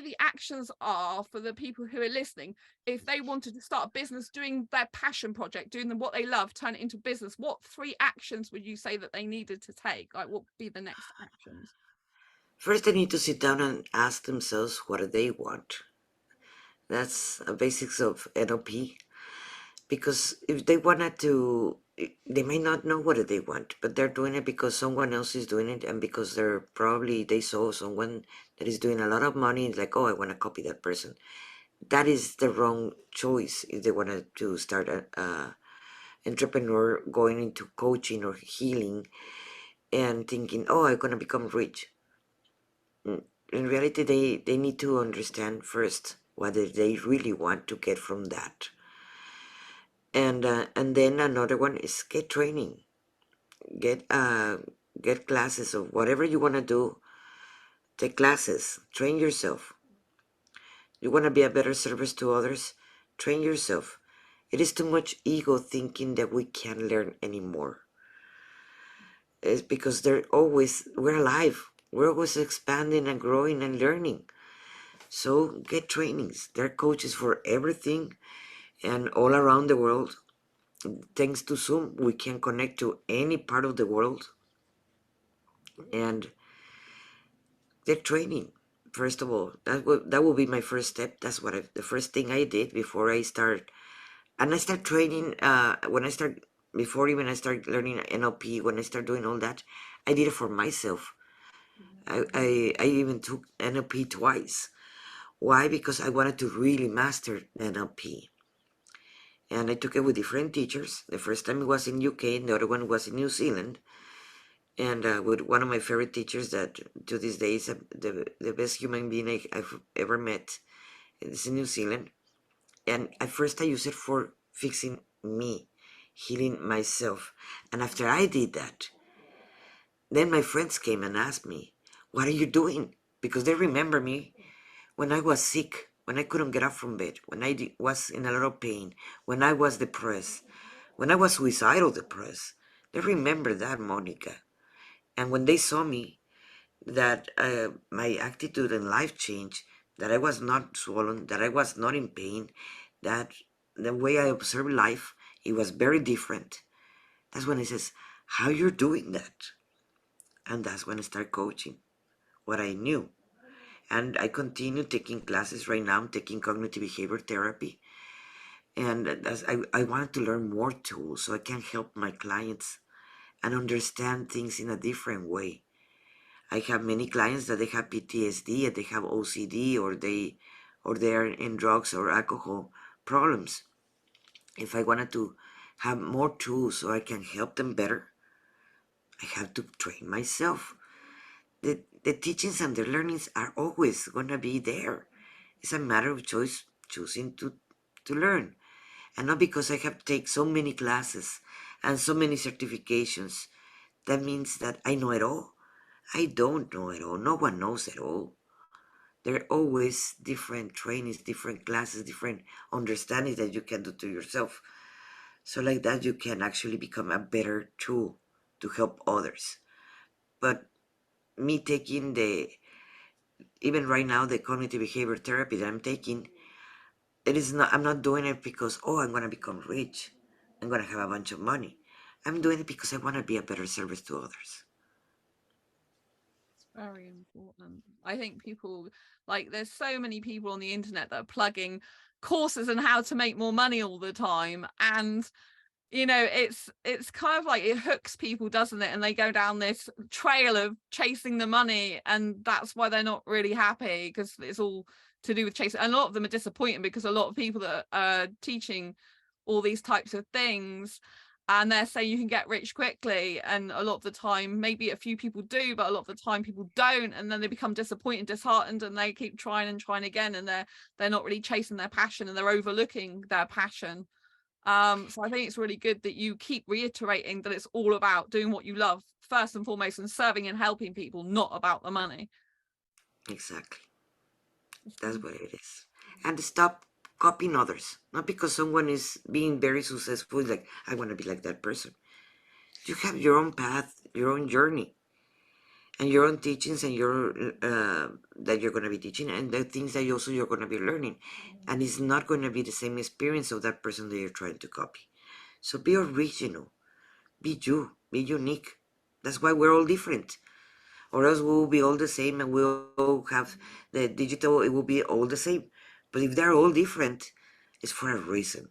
the actions are for the people who are listening? If they wanted to start a business doing their passion project, doing what they love, turn it into business, what 3 actions would you say that they needed to take? Like, what would be the next actions? First, they need to sit down and ask themselves what do they want. That's a basics of NLP. Because if they wanted to, they may not know what they want, but they're doing it because someone else is doing it, and because they saw someone that is doing a lot of money. It's like, oh, I want to copy that person. That is the wrong choice if they wanted to start a entrepreneur going into coaching or healing and thinking, oh, I'm gonna become rich. In reality, they need to understand first what they really want to get from that. And then another one is get training, get get classes of whatever you want to do. Take classes, train yourself. You want to be a better service to others, train yourself. It is too much ego thinking that we can't learn anymore. It's because we're alive. We're always expanding and growing and learning. So get trainings. There are coaches for everything and all around the world. Thanks to Zoom, we can connect to any part of the world and get training. First of all, that will be my first step. That's the first thing I did before I start. And I start training when I start before even I start learning NLP. When I start doing all that, I did it for myself. I even took NLP twice. Why? Because I wanted to really master NLP. And I took it with different teachers. The first time it was in UK, and the other one was in New Zealand. And with one of my favorite teachers that to this day is the best human being I've ever met. It's in New Zealand. And at first I used it for fixing me, healing myself. And after I did that, then my friends came and asked me, what are you doing? Because they remember me when I was sick, when I couldn't get up from bed, when was in a lot of pain, when I was depressed, when I was suicidal depressed. They remember that, Monica. And when they saw me, that my attitude and life changed, that I was not swollen, that I was not in pain, that the way I observed life, it was very different. That's when he says, how you're doing that? And that's when I start coaching what I knew. And I continue taking classes right now. I'm taking cognitive behavior therapy. And I wanted to learn more tools so I can help my clients and understand things in a different way. I have many clients that they have PTSD, and they have OCD, or they are in drugs or alcohol problems. If I wanted to have more tools so I can help them better, I have to train myself. The teachings and the learnings are always gonna be there. It's a matter of choosing to learn. And not because I have to take so many classes and so many certifications, that means that I know it all. I don't know it all. No one knows it all. There are always different trainings, different classes, different understandings that you can do to yourself. So like that, you can actually become a better tool to help others. But me taking even right now, the cognitive behavior therapy that I'm taking, I'm not doing it because, oh, I'm going to become rich. I'm going to have a bunch of money. I'm doing it because I want to be a better service to others. Very important. I think people, like, there's so many people on the internet that are plugging courses on how to make more money all the time, and it's kind of like it hooks people, doesn't it? And they go down this trail of chasing the money, and that's why they're not really happy, because it's all to do with chasing. And a lot of them are disappointed because a lot of people that are teaching all these types of things, and they're saying you can get rich quickly, and a lot of the time maybe a few people do, but a lot of the time people don't, and then they become disappointed, disheartened, and they keep trying and trying again, and they're not really chasing their passion, and they're overlooking their passion. So I think it's really good that you keep reiterating that it's all about doing what you love first and foremost, and serving and helping people, not about the money. Exactly. That's what it is. And stop copying others. Not because someone is being very successful, like, I want to be like that person. You have your own path, your own journey. and your own teachings and your that you're going to be teaching, and the things that you're going to be learning, and it's not going to be the same experience of that person that you're trying to copy. So be original, be you, be unique. That's why we're all different, or else we will be all the same, and we'll have the digital, it will be all the same. But if they're all different, it's for a reason.